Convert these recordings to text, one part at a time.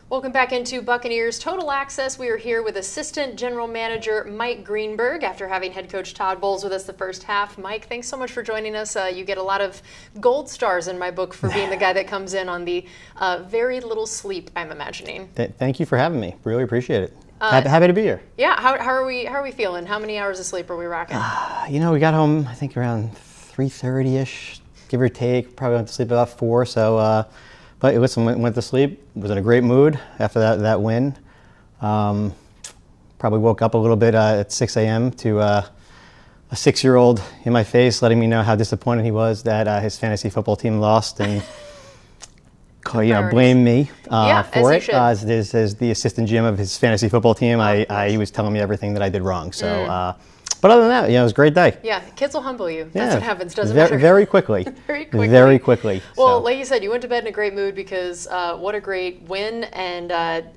Welcome back into Buccaneers Total Access. We are here with Assistant General Manager Mike Greenberg after having head coach Todd Bowles with us the first half. Mike, thanks so much for joining us. You get a lot of gold stars in my book for being the guy that comes in on the very little sleep, I'm imagining. Thank you for having me. Really appreciate it. Happy to be here. Yeah, how are we feeling? How many hours of sleep are we rocking? We got home, I think, around 3:30-ish, give or take. Probably went to sleep about 4, so... But listen, went to sleep, was in a great mood after that win. Probably woke up a little bit at 6 a.m. to a 6-year-old in my face letting me know how disappointed he was that his fantasy football team lost and blame me for it. As the assistant GM of his fantasy football team, he was telling me everything that I did wrong. So. But other than that, it was a great day. Yeah, kids will humble you. That's what happens, doesn't matter. Very quickly. Very quickly. Well, So. like you said, you went to bed in a great mood because what a great win. And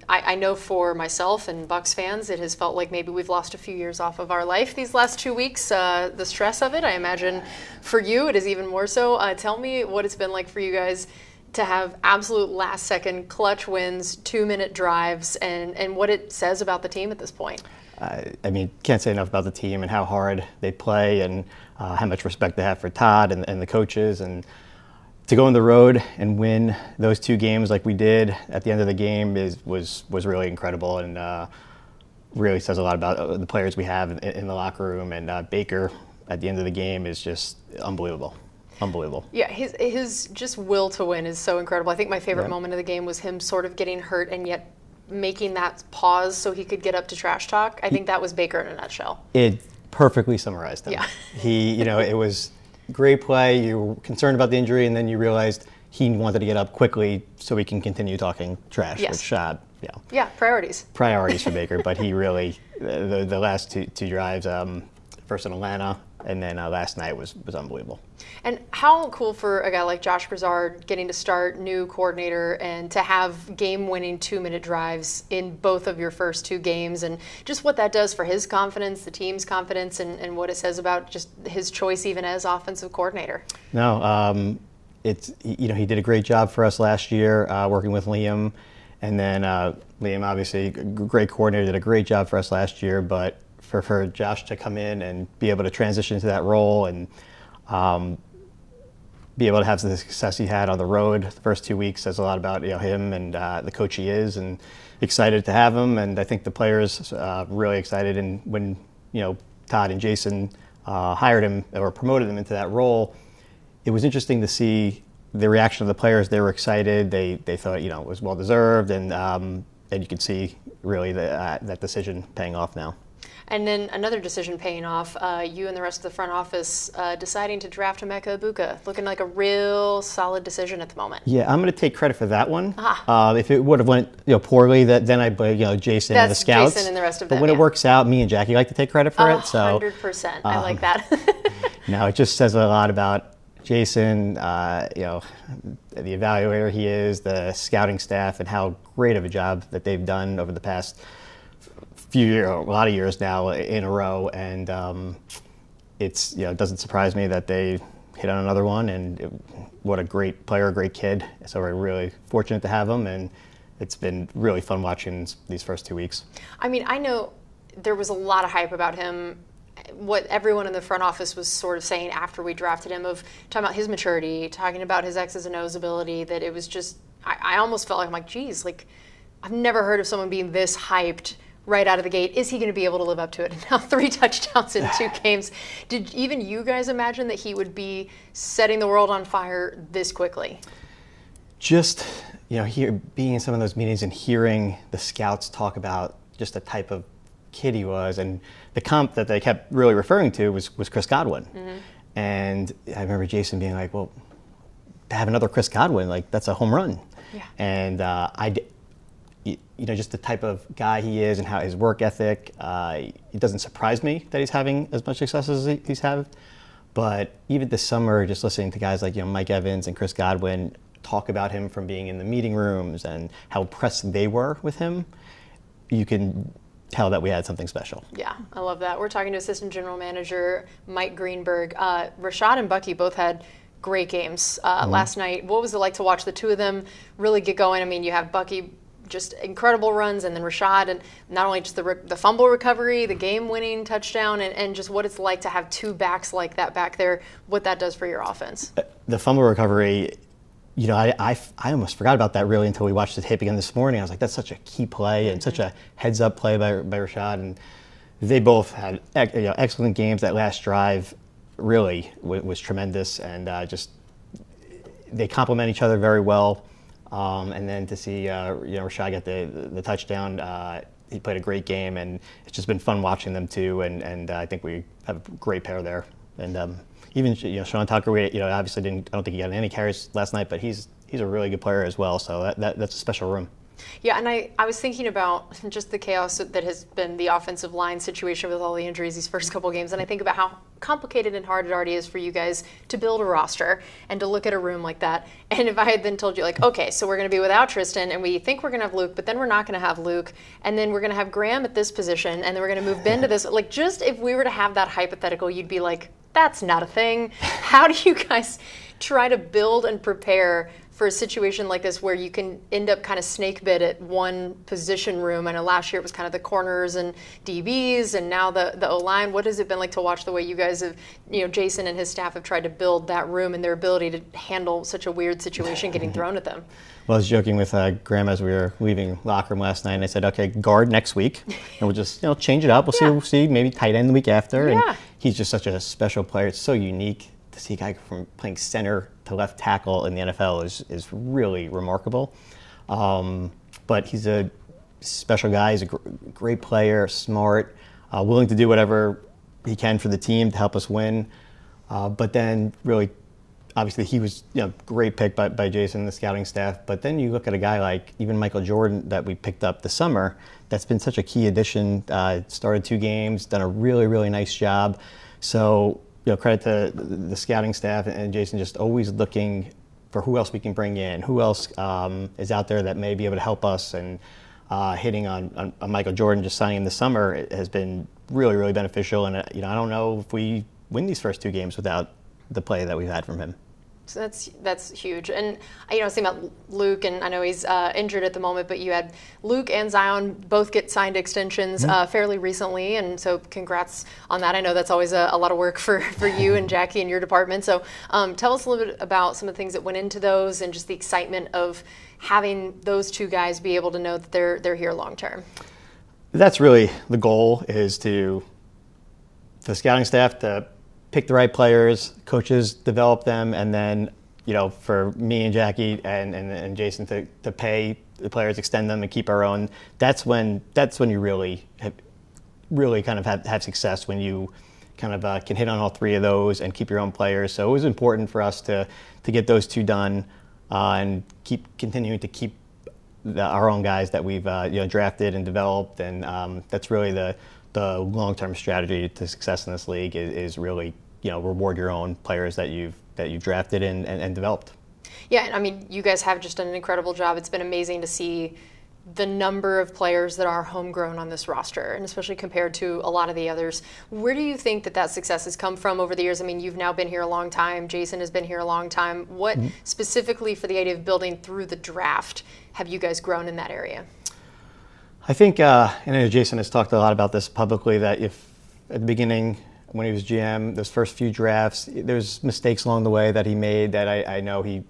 I know for myself and Bucs fans, it has felt like maybe we've lost a few years off of our life these last 2 weeks. The stress of it, I imagine for you, it is even more so. Tell me what it's been like for you guys to have absolute last-second clutch wins, 2-minute drives, and what it says about the team at this point. Can't say enough about the team and how hard they play and how much respect they have for Todd and the coaches. And to go on the road and win those 2 games like we did at the end of the game was really incredible and really says a lot about the players we have in the locker room. And Baker at the end of the game is just unbelievable. Unbelievable. Yeah, his just will to win is so incredible. I think my favorite moment of the game was him sort of getting hurt and yet making that pause so he could get up to trash talk. I think that was Baker in a nutshell. It perfectly summarized him. Yeah. It was great play. You were concerned about the injury, and then you realized he wanted to get up quickly so he can continue talking trash. Yes. Which, Priorities. Priorities for Baker, but he really, the last two drives, first in Atlanta, and then last night was unbelievable. And how cool for a guy like Josh Grizzard getting to start, new coordinator, and to have game-winning 2-minute drives in both of your first 2 games, and just what that does for his confidence, the team's confidence, and what it says about just his choice even as offensive coordinator. No, he did a great job for us last year working with Liam, and then Liam, obviously, a great coordinator, did a great job for us last year, but for Josh to come in and be able to transition into that role and be able to have the success he had on the road the first 2 weeks says a lot about him and the coach he is, and excited to have him. And I think the players really excited. And when Todd and Jason hired him or promoted him into that role, it was interesting to see the reaction of the players. They were excited. They thought it was well deserved, and you could see really that decision paying off now. And then another decision paying off, you and the rest of the front office deciding to draft Emeka Egbuka, looking like a real solid decision at the moment. Yeah, I'm going to take credit for that one. If it would have went poorly, then I blame Jason and the scouts. Jason and the rest of them. But when it works out, me and Jackie like to take credit for it. So 100%. I like that. No, it just says a lot about Jason, the evaluator he is, the scouting staff, and how great of a job that they've done over the past a lot of years now in a row, and it doesn't surprise me that they hit on another one. And what a great player, a great kid. So we're really fortunate to have him, and it's been really fun watching these first 2 weeks. I know there was a lot of hype about him. What everyone in the front office was sort of saying after we drafted him, of talking about his maturity, talking about his X's and O's ability, that it was just, I almost felt like, I'm like, geez, I've never heard of someone being this hyped right out of the gate. Is he going to be able to live up to it? And now 3 touchdowns in 2 games. Did even you guys imagine that he would be setting the world on fire this quickly? Just, being in some of those meetings and hearing the scouts talk about just the type of kid he was, and the comp that they kept really referring to was Chris Godwin. Mm-hmm. And I remember Jason being like, well, to have another Chris Godwin, that's a home run. Yeah. And just the type of guy he is and how his work ethic, it doesn't surprise me that he's having as much success as he's had. But even this summer, just listening to guys like Mike Evans and Chris Godwin talk about him from being in the meeting rooms and how impressed they were with him, you can tell that we had something special. Yeah, I love that. We're talking to Assistant General Manager Mike Greenberg. Rashad and Bucky both had great games last night. What was it like to watch the two of them really get going? You have Bucky just incredible runs, and then Rashad, and not only just the fumble recovery, the game-winning touchdown, and just what it's like to have two backs like that back there, what that does for your offense. The fumble recovery, I almost forgot about that really until we watched the tape again this morning. I was like, that's such a key play and such a heads-up play by Rashad, and they both had excellent games. That last drive really was tremendous, and just they complement each other very well. And then to see Rashad get the touchdown, he played a great game, and it's just been fun watching them too. And I think we have a great pair there. And even Sean Tucker, obviously I don't think he got any carries last night, but he's a really good player as well. So that's a special room. Yeah, and I was thinking about just the chaos that has been the offensive line situation with all the injuries these first couple games, and I think about how complicated and hard it already is for you guys to build a roster and to look at a room like that. And if I had then told you, like, okay, so we're going to be without Tristan, and we think we're going to have Luke, but then we're not going to have Luke, and then we're going to have Graham at this position, and then we're going to move Ben to this. Like, just if we were to have that hypothetical, you'd be like, that's not a thing. How do you guys try to build and prepare for a situation like this where you can end up kind of snake bit at one position room? I know last year it was kind of the corners and DBs, and now the O-line. What has it been like to watch the way you guys have, Jason and his staff have tried to build that room and their ability to handle such a weird situation getting thrown at them? Well, I was joking with Graham as we were leaving locker room last night, and I said, okay, guard next week, and we'll just change it up. We'll see, maybe tight end the week after. Yeah. And he's just such a special player. It's so unique to see a guy from playing center to left tackle in the NFL is really remarkable. But he's a special guy. He's a great player, smart, willing to do whatever he can for the team to help us win. But then really, obviously he was great pick by Jason and the scouting staff. But then you look at a guy like even Michael Jordan that we picked up this summer. That's been such a key addition. Started 2 games, done a really, really nice job. So credit to the scouting staff and Jason, just always looking for who else we can bring in, who else is out there that may be able to help us. And hitting on Michael Jordan, just signing him this summer, it has been really, really beneficial. And I don't know if we win these first 2 games without the play that we've had from him. So that's huge. And I was thinking about Luke, and I know he's injured at the moment, but you had Luke and Zion both get signed extensions fairly recently, and so congrats on that. I know that's always a lot of work for you and Jackie and your department. So tell us a little bit about some of the things that went into those and just the excitement of having those 2 guys be able to know that they're here long term. That's really the goal, is for the scouting staff to pick the right players, coaches develop them, and then for me and Jackie and Jason to pay the players, extend them, and keep our own. That's when you really kind of have success, when you kind of can hit on all 3 of those and keep your own players. So it was important for us to get those 2 done and continuing to keep our own guys that we've drafted and developed, and that's really the long-term strategy to success in this league is really reward your own players that you've drafted and developed. Yeah, and I mean, you guys have just done an incredible job. It's been amazing to see the number of players that are homegrown on this roster, and especially compared to a lot of the others. Where do you think that success has come from over the years? I mean, you've now been here a long time. Jason has been here a long time. What specifically for the idea of building through the draft have you guys grown in that area? I think, and Jason has talked a lot about this publicly, that if at the beginning, when he was GM, those first few drafts, there's mistakes along the way that he made that I know he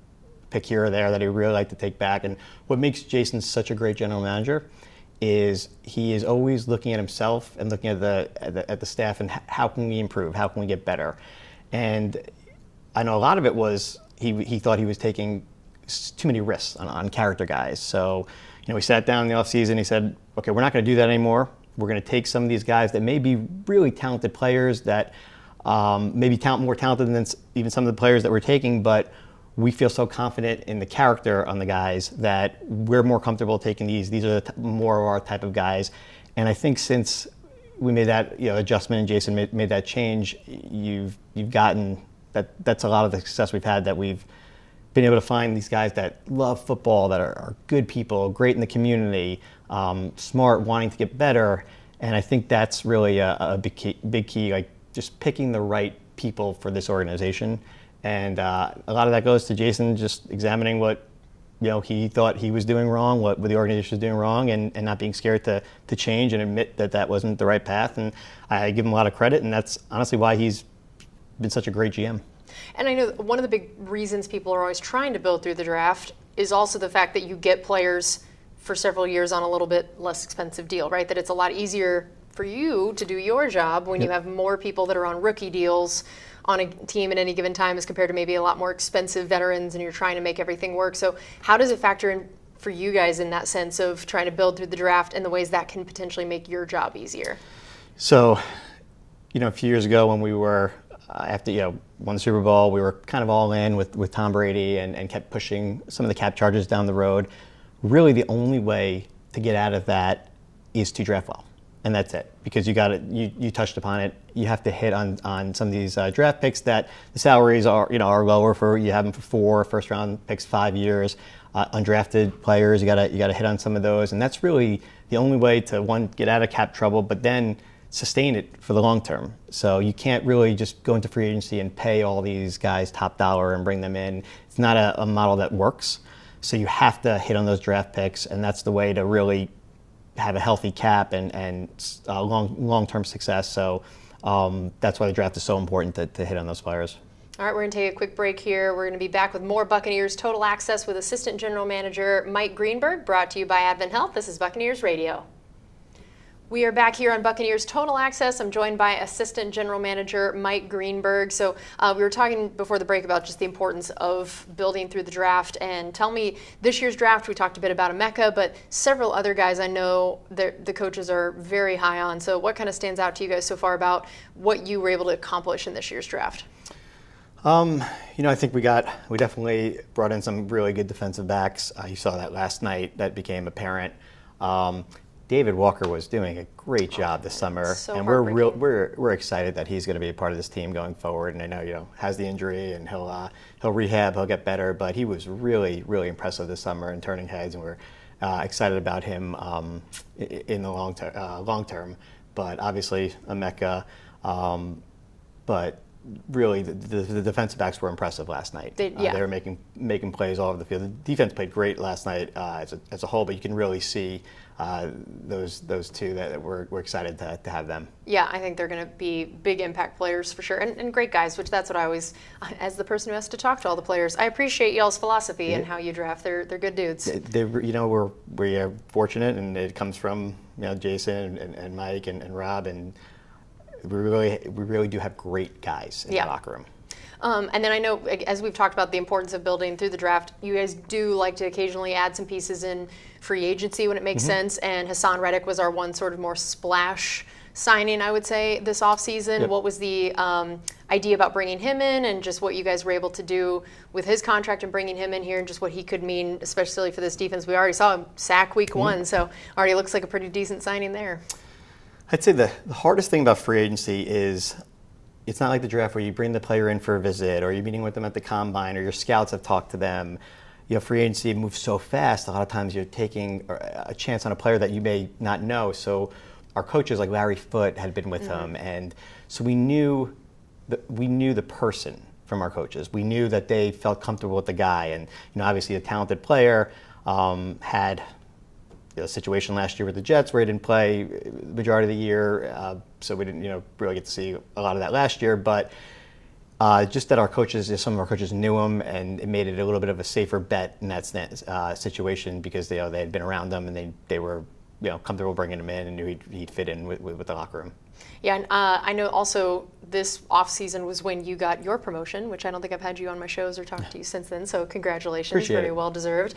picked here or there that he really liked to take back. And what makes Jason such a great general manager is he is always looking at himself and looking at the staff and how can we improve, how can we get better. And I know a lot of it was he thought he was taking too many risks on character guys. So we sat down in the offseason, he said, okay, we're not going to do that anymore. We're going to take some of these guys that may be really talented players that maybe more talented than even some of the players that we're taking, but we feel so confident in the character on the guys that we're more comfortable taking these. These are more of our type of guys. And I think since we made that adjustment and Jason made that change, you've gotten that's a lot of the success we've had, that we've been able to find these guys that love football, that are good people, great in the community, smart, wanting to get better. And I think that's really a big key, like just picking the right people for this organization. And a lot of that goes to Jason just examining what he thought he was doing wrong, what the organization was doing wrong, and not being scared to change and admit that wasn't the right path. And I give him a lot of credit, and that's honestly why he's been such a great GM. And I know one of the big reasons people are always trying to build through the draft is also the fact that you get players for several years on a little bit less expensive deal, right? That it's a lot easier for you to do your job when you have more people that are on rookie deals on a team at any given time as compared to maybe a lot more expensive veterans, and you're trying to make everything work. So how does it factor in for you guys in that sense of trying to build through the draft and the ways that can potentially make your job easier? So, a few years ago when we were, after, won the Super Bowl, we were kind of all in with Tom Brady and kept pushing some of the cap charges down the road. Really the only way to get out of that is to draft well. And that's it, because you touched upon it. You have to hit on some of these draft picks that the salaries are lower for. You have them for 4 first-round picks, 5 years. Undrafted players, you gotta hit on some of those, and that's really the only way to, one, get out of cap trouble, but then sustain it for the long term. So you can't really just go into free agency and pay all these guys top dollar and bring them in. It's not a model that works. So you have to hit on those draft picks, and that's the way to really have a healthy cap and long-term success. So that's why the draft is so important to hit on those players. All right, we're going to take a quick break here. We're going to be back with more Buccaneers Total Access with Assistant General Manager Mike Greenberg, brought to you by Advent Health. This is Buccaneers Radio. We are back here on Buccaneers Total Access. I'm joined by Assistant General Manager Mike Greenberg. So we were talking before the break about just the importance of building through the draft. And tell me, this year's draft, we talked a bit about Emeka, but several other guys I know the coaches are very high on. So what kind of stands out to you guys so far about what you were able to accomplish in this year's draft? I think we definitely brought in some really good defensive backs. You saw that last night. That became apparent. David Walker was doing a great job this summer, so and we're excited that he's going to be a part of this team going forward. And I know has the injury, and he'll rehab, he'll get better, but he was really impressive this summer and turning heads, and we're excited about him in the long term. But obviously Emeka, but really the defensive backs were impressive last night. They were making plays all over the field. The defense played great last night as a whole, but you can really see those two that we're excited to have them. Yeah, I think they're going to be big impact players for sure, and great guys, which that's what I always, as the person who has to talk to all the players, I appreciate y'all's philosophy and how you draft. They're good dudes. We're fortunate, and it comes from Jason and Mike and Rob, and we really do have great guys in the locker room. And then I know, as we've talked about the importance of building through the draft, you guys do like to occasionally add some pieces in free agency when it makes sense. And Hassan Reddick was our one sort of more splash signing, I would say, this offseason. Yep. What was the idea about bringing him in, and just what you guys were able to do with his contract and bringing him in here, and just what he could mean, especially for this defense? We already saw him sack week 1, so already looks like a pretty decent signing there. I'd say the hardest thing about free agency is it's not like the draft where you bring the player in for a visit, or you're meeting with them at the combine, or your scouts have talked to them. Free agency moves so fast. A lot of times you're taking a chance on a player that you may not know. So our coaches, like Larry Foote, had been with him, and so we knew the person from our coaches. We knew that they felt comfortable with the guy, and obviously a talented player had a situation last year with the Jets where he didn't play the majority of the year, so we didn't really get to see a lot of that last year. But just that some of our coaches knew him, and it made it a little bit of a safer bet in that situation, because they had been around them, and they were comfortable bringing him in and knew he'd fit in with the locker room. Yeah, and I know also this offseason was when you got your promotion, which I don't think I've had you on my shows or talked to you since then, so congratulations. Appreciate very it. well deserved.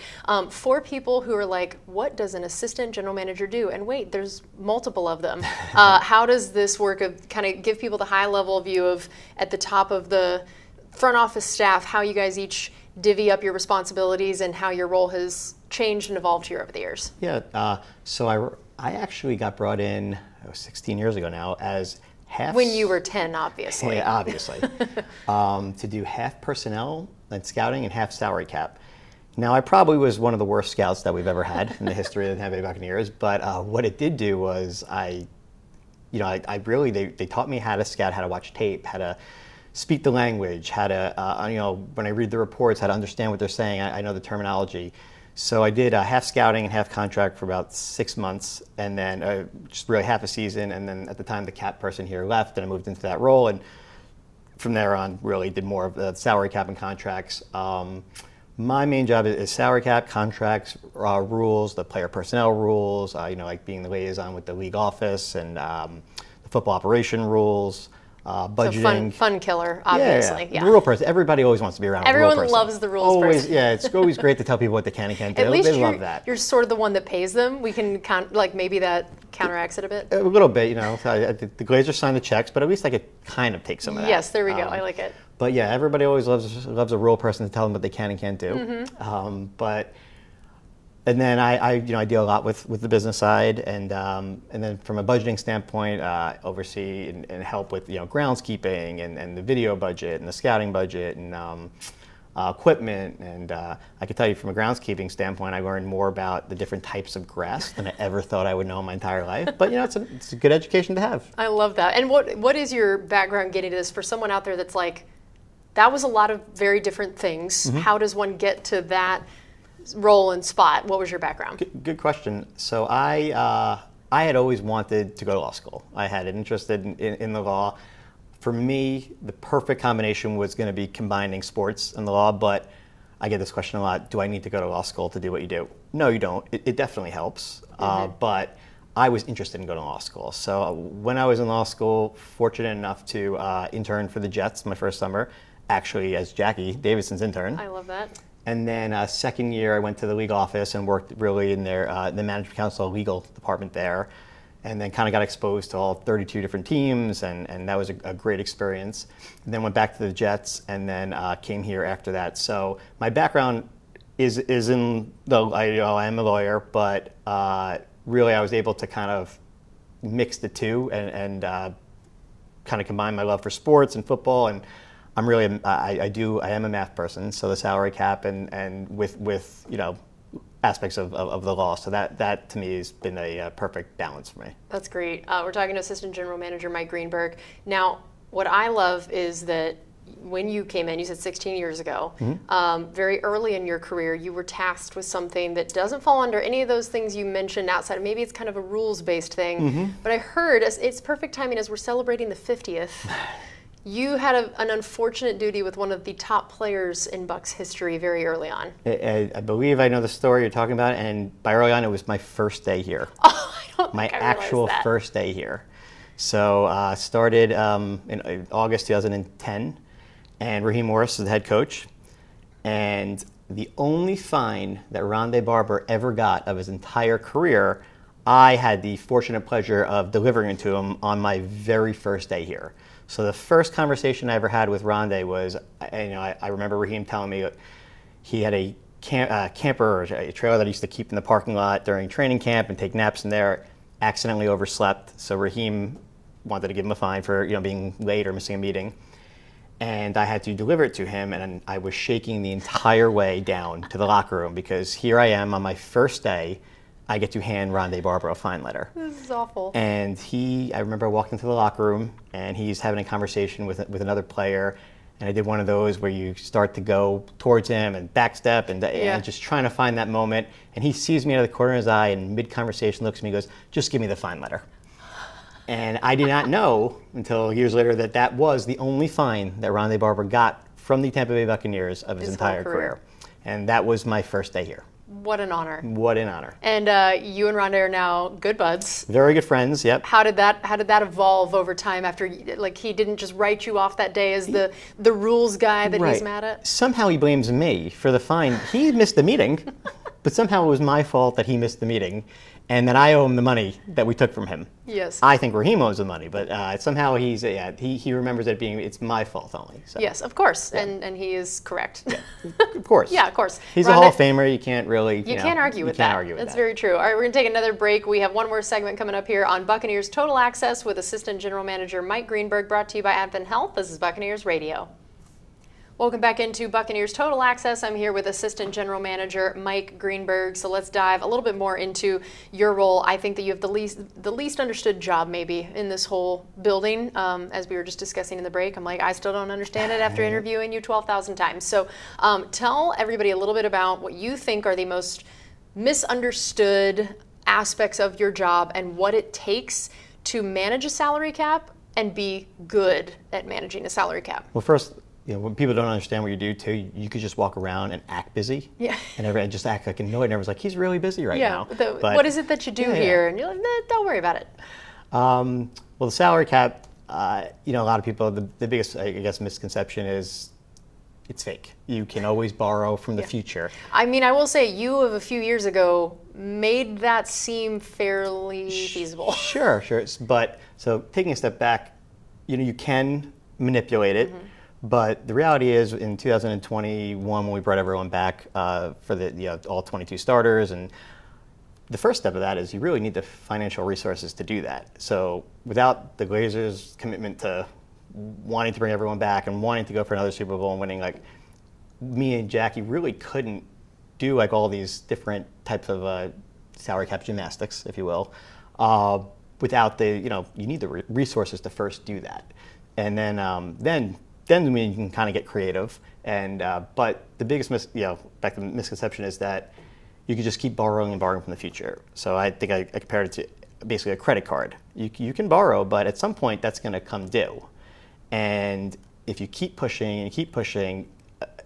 For people who are like, what does an assistant general manager do? And wait, there's multiple of them. How does this work? Kind of give people the high level view of, at the top of the front office staff, how you guys each divvy up your responsibilities and how your role has changed and evolved here over the years. Yeah, so I actually got brought in 16 years ago now as half. When you were 10, obviously. Yeah, obviously. To do half personnel and scouting and half salary cap. Now, I probably was one of the worst scouts that we've ever had in the history of the Tampa Bay Buccaneers, but what it did do was they taught me how to scout, how to watch tape, how to speak the language, how to, when I read the reports, how to understand what they're saying. I know the terminology. So I did half scouting and half contract for about 6 months, and then just really half a season. And then at the time, the cap person here left, and I moved into that role. And from there on, really did more of the salary cap and contracts. My main job is salary cap, contracts, rules, the player personnel rules, like being the liaison with the league office and the football operation rules, budgeting. So fun killer, obviously. Yeah. The rule person. Everybody always wants to be around. Everyone the rule person. loves the rules person. Yeah, it's always great to tell people what they can and can't do. At least they love that. You're sort of the one that pays them. We can maybe that counteracts it a bit. A little bit, the Glazers sign the checks, but at least I could kind of take some of that. Yes, there we go. I like it. But yeah, everybody always loves a rule person to tell them what they can and can't do. And then I deal a lot with the business side, and then from a budgeting standpoint, oversee and help with groundskeeping and the video budget and the scouting budget and equipment. And I can tell you from a groundskeeping standpoint, I learned more about the different types of grass than I ever thought I would know in my entire life. But it's a good education to have. I love that. And what is your background getting to this for someone out there that's like, that was a lot of very different things. Mm-hmm. How does one get to that role and spot? What was your background? Good question. So I had always wanted to go to law school. I had an interest in the law. For me, the perfect combination was going to be combining sports and the law, but I get this question a lot. Do I need to go to law school to do what you do? No, you don't. It definitely helps. Mm-hmm. But I was interested in going to law school. So when I was in law school, fortunate enough to intern for the Jets my first summer, actually as Jackie Davidson's intern. I love that. And then second year, I went to the league office and worked really in their the management council legal department there, and then kind of got exposed to all 32 different teams, and that was a great experience. And then went back to the Jets, and then came here after that. So my background is in I am a lawyer, but really I was able to kind of mix the two and kind of combine my love for sports and football. And I'm really I am a math person, so the salary cap and with aspects of the law. So that to me has been a perfect balance for me. That's great. We're talking to Assistant General Manager Mike Greenberg. Now, what I love is that when you came in, you said 16 years ago, mm-hmm. Very early in your career, you were tasked with something that doesn't fall under any of those things you mentioned outside. Maybe it's kind of a rules-based thing, mm-hmm. but I heard it's perfect timing as we're celebrating the 50th. You had an unfortunate duty with one of the top players in Bucs history very early on. I believe I know the story you're talking about, and by early on, it was my first day here. Oh, I don't my think I actual that. First day here. So started in August 2010, and Raheem Morris is the head coach. And the only fine that Rondé Barber ever got of his entire career, I had the fortunate pleasure of delivering it to him on my very first day here. So the first conversation I ever had with Rondé was, I remember Raheem telling me he had a camper or a trailer that he used to keep in the parking lot during training camp and take naps in there, accidentally overslept. So Raheem wanted to give him a fine for being late or missing a meeting. And I had to deliver it to him, and I was shaking the entire way down to the locker room because here I am on my first day. I get to hand Rondé Barber a fine letter. This is awful. And I remember walking into the locker room, and he's having a conversation with another player, and I did one of those where you start to go towards him and backstep and just trying to find that moment. And he sees me out of the corner of his eye, and mid-conversation looks at me and goes, "Just give me the fine letter." And I did not know until years later that was the only fine that Rondé Barber got from the Tampa Bay Buccaneers of his entire career. And that was my first day here. What an honor. What an honor. And you and Rondé are now good buds. Very good friends, yep. How did that evolve over time after, he didn't just write you off that day as the rules guy that he's mad at? Somehow he blames me for the fine. He missed the meeting, but somehow it was my fault that he missed the meeting and that I owe him the money that we took from him. Yes. I think Raheem owes the money, but somehow he remembers it being, it's my fault only. So. Yes, of course, and he is correct. Yeah, of course. Yeah, of course. He's a Hall of Famer. You can't really, you can't argue with that. That's very true. All right, we're going to take another break. We have one more segment coming up here on Buccaneers Total Access with Assistant General Manager Mike Greenberg, brought to you by Advent Health. This is Buccaneers Radio. Welcome back into Buccaneers Total Access. I'm here with Assistant General Manager Mike Greenberg. So let's dive a little bit more into your role. I think that you have the least understood job maybe in this whole building. As we were just discussing in the break, I'm like, I still don't understand it after interviewing you 12,000 times. So tell everybody a little bit about what you think are the most misunderstood aspects of your job and what it takes to manage a salary cap and be good at managing a salary cap. Well, first, when people don't understand what you do too, you could just walk around and act busy. Yeah. And everyone just act like annoyed. And everyone's like, he's really busy right now. But what is it that you do here? And you're like, don't worry about it. Well, the salary cap, a lot of people, the biggest, I guess, misconception is it's fake. You can always borrow from the future. I mean, I will say you of a few years ago made that seem fairly feasible. Sure. But so taking a step back, you can manipulate it. Mm-hmm. But the reality is, in 2021, when we brought everyone back for the all 22 starters, and the first step of that is you really need the financial resources to do that. So without the Glazers' commitment to wanting to bring everyone back and wanting to go for another Super Bowl and winning, like me and Jackie really couldn't do like all these different types of salary cap gymnastics, if you will, without the you need the resources to first do that, and then we can kind of get creative. And but the biggest back to the misconception is that you can just keep borrowing and borrowing from the future. So I think I compared it to basically a credit card. You can borrow, but at some point that's going to come due. And if you keep pushing and keep pushing,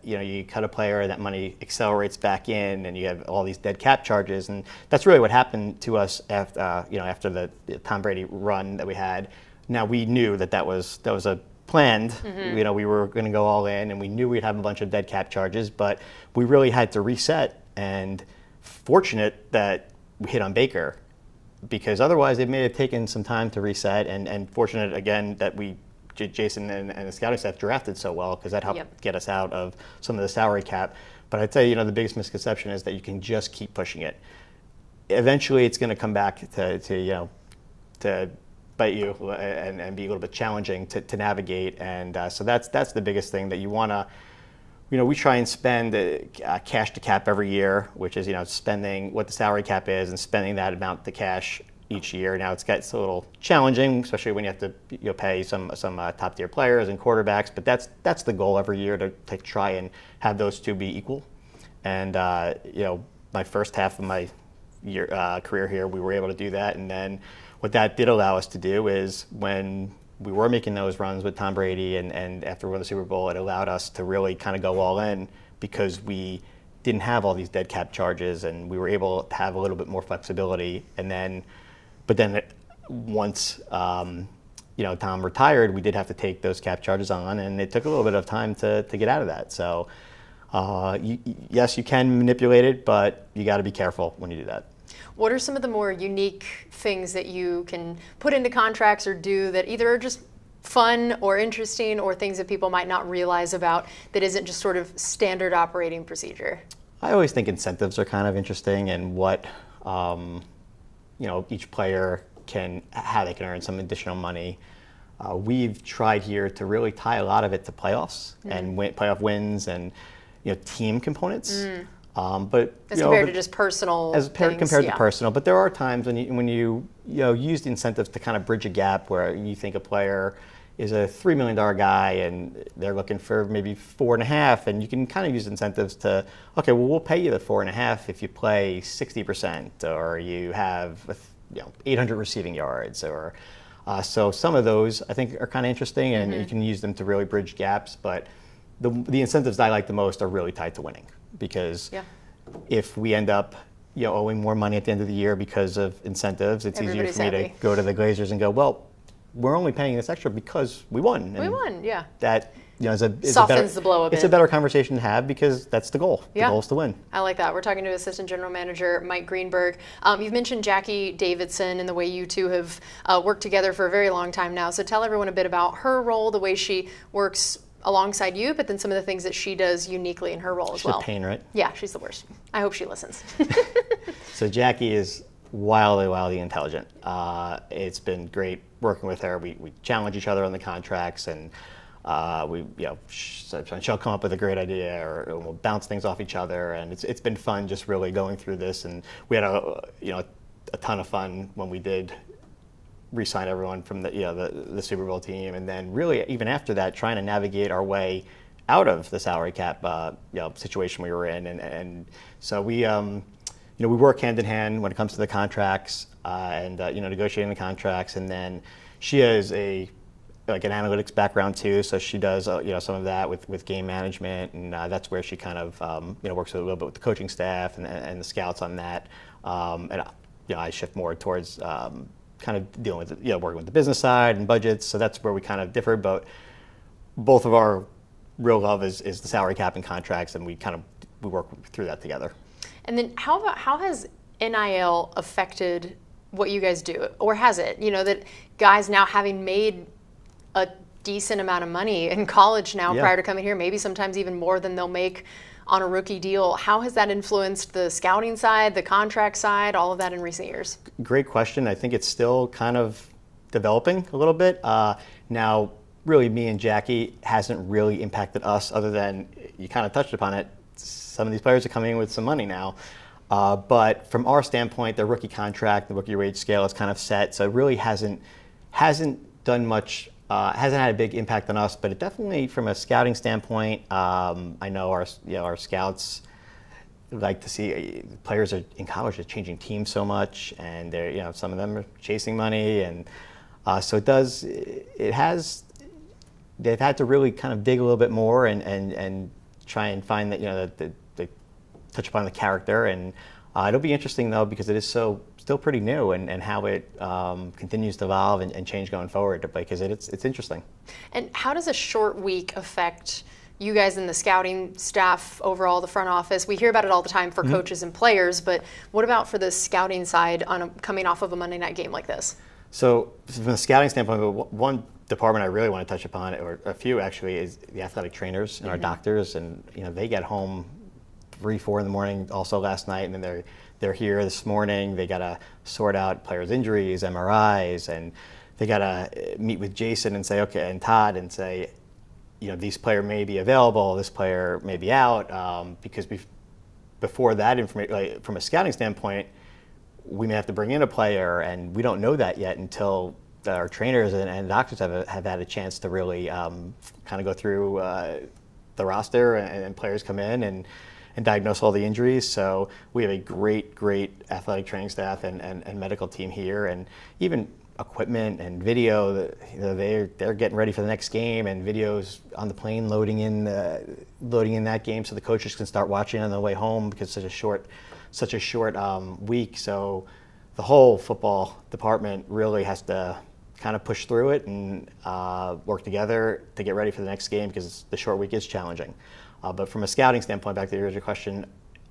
you cut a player, that money accelerates back in, and you have all these dead cap charges. And that's really what happened to us after after the Tom Brady run that we had. Now we knew that was a planned. Mm-hmm. We were going to go all in, and we knew we'd have a bunch of dead cap charges, but we really had to reset. And fortunate that we hit on Baker, because otherwise it may have taken some time to reset. And fortunate again that Jason and the scouting staff drafted so well, because that helped get us out of some of the salary cap. But I'd say the biggest misconception is that you can just keep pushing it. Eventually, it's going to come back to bite you and be a little bit challenging to navigate. And so that's the biggest thing that you want to, we try and spend cash to cap every year, which is, spending what the salary cap is and spending that amount to cash each year. Now it's a little challenging, especially when you have to pay some top tier players and quarterbacks, but that's the goal every year, to try and have those two be equal. And my first half of my career here, we were able to do that. And then what that did allow us to do is, when we were making those runs with Tom Brady and after we won the Super Bowl, it allowed us to really kind of go all in, because we didn't have all these dead cap charges, and we were able to have a little bit more flexibility. But then once Tom retired, we did have to take those cap charges on, and it took a little bit of time to get out of that. So yes, you can manipulate it, but you got to be careful when you do that. What are some of the more unique things that you can put into contracts or do that either are just fun or interesting, or things that people might not realize about that isn't just sort of standard operating procedure? I always think incentives are kind of interesting, and what each player how they can earn some additional money. We've tried here to really tie a lot of it to playoffs and playoff wins and team components. But as compared to just personal compared to personal. But there are times when you use the incentives to kind of bridge a gap, where you think a player is a $3 million guy and they're looking for maybe 4.5, and you can kind of use incentives to, okay, well, we'll pay you the 4.5 if you play 60%, or you have 800 receiving yards, or so some of those I think are kind of interesting, and you can use them to really bridge gaps. But the incentives that I like the most are really tied to winning. Because if we end up owing more money at the end of the year because of incentives, it's easier for me to go to the Glazers and go, well, we're only paying this extra because we won. And we won, yeah. That softens the blow a bit. It's a better conversation to have, because that's the goal. The goal is to win. I like that. We're talking to Assistant General Manager Mike Greenberg. You've mentioned Jackie Davidson and the way you two have worked together for a very long time now. So tell everyone a bit about her role, the way she works alongside you, but then some of the things that she does uniquely in her role as well. She's a pain, right? Yeah, she's the worst. I hope she listens. So Jackie is wildly intelligent. It's been great working with her. We challenge each other on the contracts, and Sometimes she'll come up with a great idea, or we'll bounce things off each other, and it's been fun just really going through this. And we had a ton of fun when we did re-sign everyone from the Super Bowl team, and then really even after that, trying to navigate our way out of the salary cap situation we were in, and so we work hand in hand when it comes to the contracts and negotiating the contracts, and then she has an analytics background too, so she does some of that with game management, and that's where she kind of works a little bit with the coaching staff and the scouts on that, and I shift more towards kind of dealing with working with the business side and budgets, so that's where we kind of differ, but both of our real love is the salary cap and contracts, and we work through that together. And then how has NIL affected what you guys do, or has it? That guys now having made a decent amount of money in college now prior to coming here, maybe sometimes even more than they'll make on a rookie deal. How has that influenced the scouting side, the contract side, all of that in recent years? Great question. I think it's still kind of developing a little bit. Now, really, me and Jackie hasn't really impacted us, other than you kind of touched upon it. Some of these players are coming in with some money now. But from our standpoint, the rookie contract, the rookie wage scale is kind of set. So it really hasn't done much, hasn't had a big impact on us, but it definitely, from a scouting standpoint, I know our scouts like to see players in college are changing teams so much, and they're, some of them are chasing money, and so they've had to really kind of dig a little bit more and try and find that, the touch upon the character, and it'll be interesting though, because it is still pretty new, and how it continues to evolve and change going forward, because it's interesting. And how does a short week affect you guys in the scouting staff, overall the front office? We hear about it all the time for coaches and players, but what about for the scouting side coming off of a Monday night game like this? So from the scouting standpoint, one department I really want to touch upon, or a few actually, is the athletic trainers and our doctors, and they get home 3-4 in the morning also last night, and then they're here this morning. They got to sort out players' injuries, MRIs, and they got to meet with Jason and say, okay, and Todd, and say, this player may be available, this player may be out, because before that information, from a scouting standpoint, we may have to bring in a player, and we don't know that yet until our trainers and doctors have had a chance to really kind of go through the roster, and players come in and diagnose all the injuries. So we have a great athletic training staff and medical team here, and even equipment and video. They're getting ready for the next game, and videos on the plane loading in that game, so the coaches can start watching on the way home, because it's such a short week. So the whole football department really has to kind of push through it and work together to get ready for the next game, because the short week is challenging. But from a scouting standpoint, back to the original question,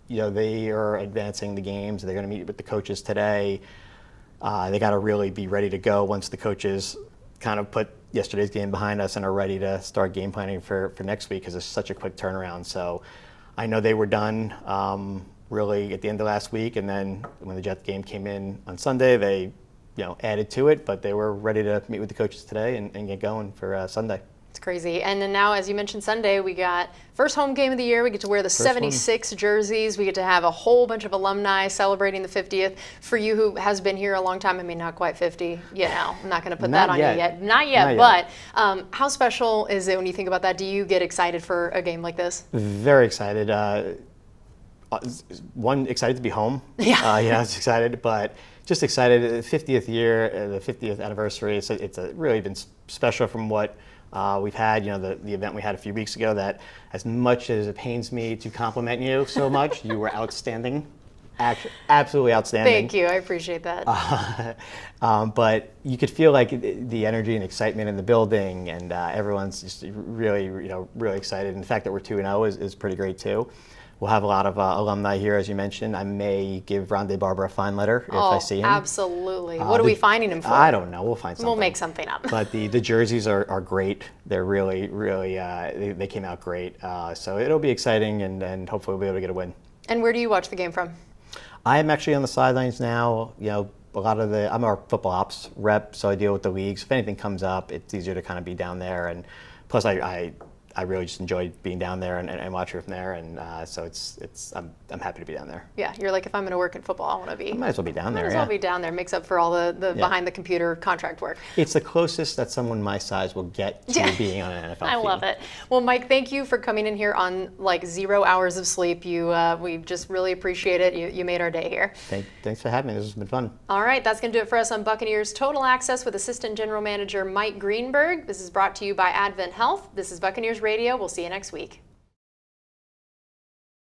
they are advancing the games. They're going to meet with the coaches today. They got to really be ready to go once the coaches kind of put yesterday's game behind us and are ready to start game planning for next week, because it's such a quick turnaround. So I know they were done really at the end of last week, and then when the Jets game came in on Sunday, they added to it, but they were ready to meet with the coaches today and get going for Sunday. It's crazy. And then now, as you mentioned, Sunday, we got first home game of the year. We get to wear the 76 jerseys. We get to have a whole bunch of alumni celebrating the 50th. For you, who has been here a long time, I mean, not quite 50 yet now. I'm not going to put that on you yet. Not yet. But how special is it when you think about that? Do you get excited for a game like this? Very excited. Excited to be home. Yeah. I was excited, but just excited. The 50th year, the 50th anniversary. It's really been special from what we've had, the event we had a few weeks ago, that as much as it pains me to compliment you so much, you were outstanding. Absolutely outstanding. Thank you. I appreciate that. But you could feel like the energy and excitement in the building, and everyone's just really, really excited. And the fact that we're 2-0 is pretty great too. We'll have a lot of alumni here, as you mentioned. I may give Rondé Barber a fine letter if I see him. Absolutely. What are we finding him for? I don't know. We'll find something. We'll make something up. But the jerseys are great. They're really, they came out great. So it'll be exciting, and hopefully we'll be able to get a win. And where do you watch the game from? I am actually on the sidelines now. I'm our football ops rep, so I deal with the leagues. If anything comes up, it's easier to kind of be down there. plus I really just enjoyed being down there and watching from there, and so I'm happy to be down there. Yeah, you're like, if I'm going to work in football, I want to be. I might as well be down there. Might as well be down there. Makes up for all the behind the computer contract work. It's the closest that someone my size will get to being on an NFL I team. love it. Well, Mike, thank you for coming in here on like 0 hours of sleep. We just really appreciate it. You made our day here. Thanks for having me. This has been fun. All right, that's going to do it for us on Buccaneers Total Access with Assistant General Manager Mike Greenberg. This is brought to you by Advent Health. This is Buccaneers Radio. We'll see you next week.